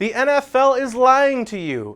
The NFL is lying to you.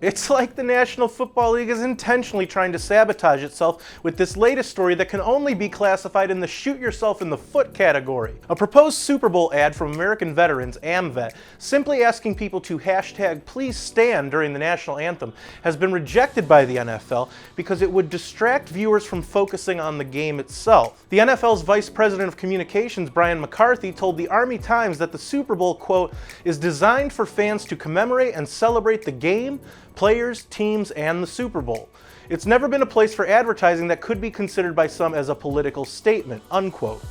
It's like the National Football League is intentionally trying to sabotage itself with this latest story that can only be classified in the shoot yourself in the foot category. A proposed Super Bowl ad from American Veterans, AMVET, simply asking people to hashtag please stand during the national anthem has been rejected by the NFL because it would distract viewers from focusing on the game itself. The NFL's Vice President of Communications, Brian McCarthy, told the Army Times that the Super Bowl, quote, is designed for fans to commemorate and celebrate the game, players, teams, and the Super Bowl. It's never been a place for advertising that could be considered by some as a political statement, unquote.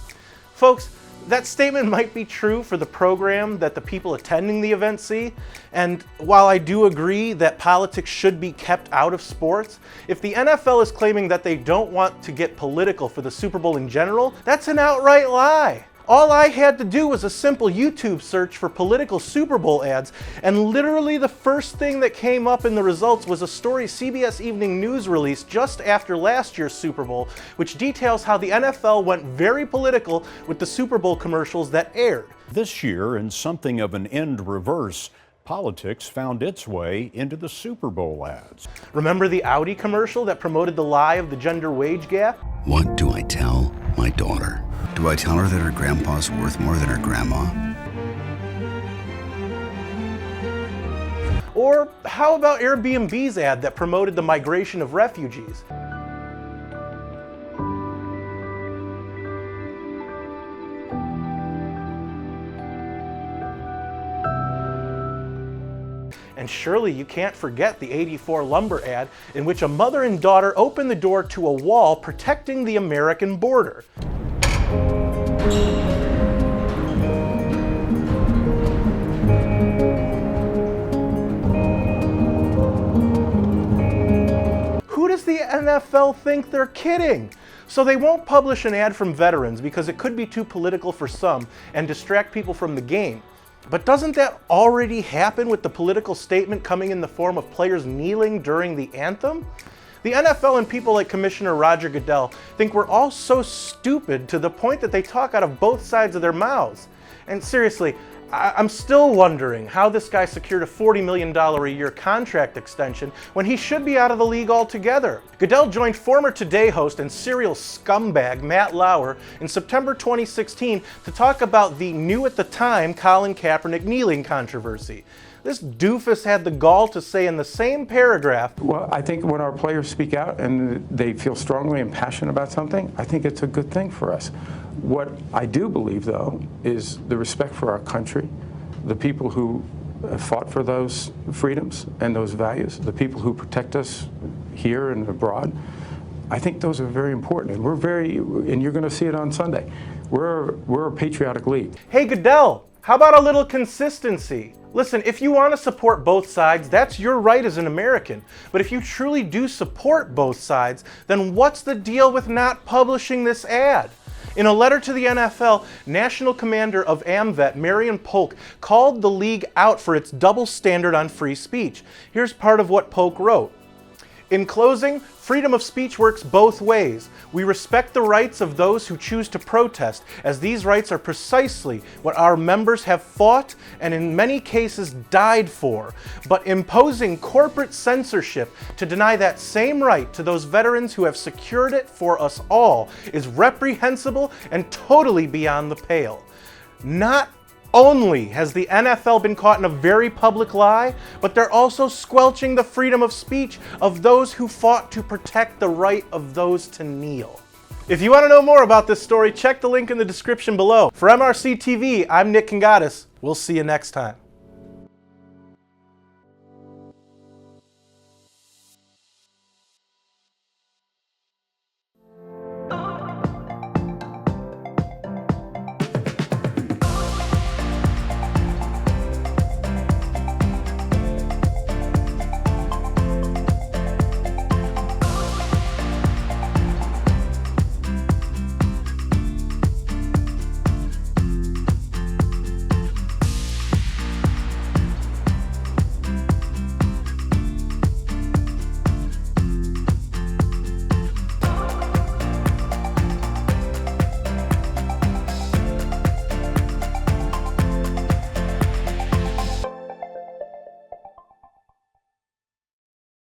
Folks, that statement might be true for the program that the people attending the event see, and while I do agree that politics should be kept out of sports, if the NFL is claiming that they don't want to get political for the Super Bowl in general, that's an outright lie. All I had to do was a simple YouTube search for political Super Bowl ads, and literally the first thing that came up in the results was a story CBS Evening News released just after last year's Super Bowl, which details how the NFL went very political with the Super Bowl commercials that aired. This year, in something of an end reverse, politics found its way into the Super Bowl ads. Remember the Audi commercial that promoted the lie of the gender wage gap? What do I tell my daughter? Do I tell her that her grandpa's worth more than her grandma? Or how about Airbnb's ad that promoted the migration of refugees? And surely you can't forget the 84 Lumber ad in which a mother and daughter open the door to a wall protecting the American border. Who does the NFL think they're kidding? So they won't publish an ad from veterans because it could be too political for some and distract people from the game. But doesn't that already happen with the political statement coming in the form of players kneeling during the anthem? The NFL and people like Commissioner Roger Goodell think we're all so stupid to the point that they talk out of both sides of their mouths. And seriously, I'm still wondering how this guy secured a $40 million a year contract extension when he should be out of the league altogether. Goodell joined former Today host and serial scumbag Matt Lauer in September 2016 to talk about the new at the time Colin Kaepernick kneeling controversy. This doofus had the gall to say in the same paragraph, well, I think when our players speak out and they feel strongly and passionate about something, I think it's a good thing for us. What I do believe, though, is the respect for our country, the people who have fought for those freedoms and those values, the people who protect us here and abroad. I think those are very important, and you're going to see it on Sunday. We're a patriotic league. Hey Goodell, how about a little consistency? Listen, if you want to support both sides, that's your right as an American. But if you truly do support both sides, then what's the deal with not publishing this ad? In a letter to the NFL, National Commander of AMVET, Marion Polk, called the league out for its double standard on free speech. Here's part of what Polk wrote. In closing, freedom of speech works both ways. We respect the rights of those who choose to protest, as these rights are precisely what our members have fought and in many cases died for. But imposing corporate censorship to deny that same right to those veterans who have secured it for us all is reprehensible and totally beyond the pale. Not only has the NFL been caught in a very public lie, but they're also squelching the freedom of speech of those who fought to protect the right of those to kneel. If you want to know more about this story, check the link in the description below. For MRC-TV, I'm Kangadis. We'll see you next time.